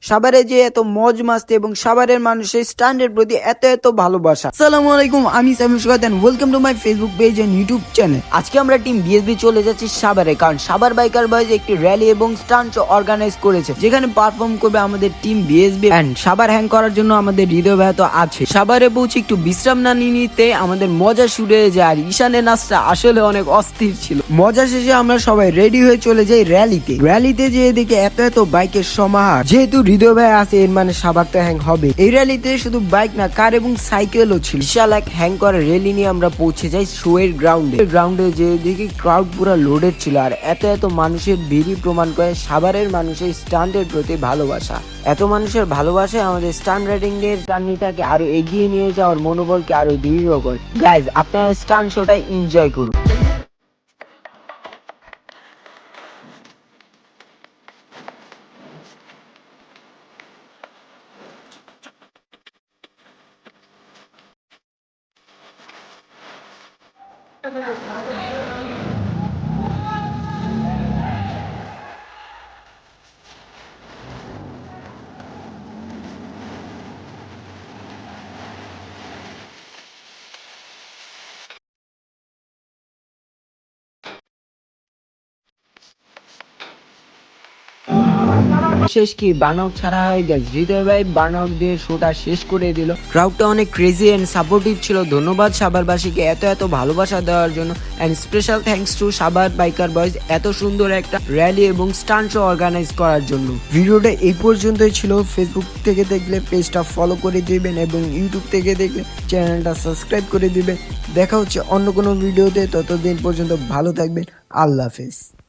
সাভারে যে এত মজ মাস্তি এবং সাভারের মানুষের স্ট্যান্ডের প্রতি এত ভালোবাসা। আসসালামু আলাইকুম, আমি Samir Sugat and welcome to my Facebook page and YouTube channel. আজকে আমরা টিম বিএসবি চলে যাচ্ছি সাভারে, কারণ সাভার বাইকার বয়েজ একটি র্যালি এবং স্টান্ট শো অর্গানাইজ করেছে, যেখানে পারফর্ম করবে আমাদের team BSB and Savar hang করার জন্য আমাদের হৃদয় ভাই তো আছে। সাভারে পৌঁছে একটু বিশ্রাম না নিতে আমাদের মজা শুরু হয়ে যায়, আর ঈশানের নাচটা আসলে অনেক অস্থির ছিল। মজা শেষে আমরা সবাই রেডি হয়ে চলে যাই র্যালিতে যেয়ে দেখে এত বাইকের সমাহার। যেহেতু হৃদয় ভাই আছে, এর মানে সাভার তো হ্যাং হবে। এই র্যালিতে শুধু বাইক না, কার এবং সাইকেলও ছিল। বিশাল এক হ্যাং করা র্যালি নিয়ে আমরা পৌঁছে যাই শো এর গ্রাউন্ডে যে দেখি ক্রাউড পুরো লোডেড ছিল, আর এত মানুষের ভিড়ই প্রমাণ করে সাভারের মানুষের স্টান্টের প্রতি ভালোবাসা। এত মানুষের ভালোবাসা আমাদের স্টান্ট রাইডিং এর জার্নিটাকে আরো এগিয়ে নিয়ে যাওয়ার মনোবলকে আরো দৃঢ় করে। গাইজ, আপনারা স্টান্ট শোটা এনজয় করুন। শেষ কি বার্নআউট ছাড়া হয়ে গেছে। হৃদয় ভাই বার্নআউট দিয়ে শোটা শেষ করে দিল। ক্রাউডটা অনেক ক্রেজি এন্ড সাপোর্টিভ ছিল। ধন্যবাদ সাভারবাসীকে এত ভালোবাসা দেওয়ার জন্য, and special thanks to Savar biker boys এত সুন্দর একটা র্যালি এবং স্টান্ট শো অর্গানাইজ করার জন্য। ভিডিওটা এই পর্যন্তই ছিল। ফেসবুক থেকে দেখলে পেজটা ফলো করে দিবেন এবং ইউটিউব থেকে দেখলে চ্যানেলটা সাবস্ক্রাইব করে দিবেন। দেখা হচ্ছে অন্য কোনো ভিডিওতে, ততদিন পর্যন্ত ভালো থাকবেন। আল্লাহ হাফেজ।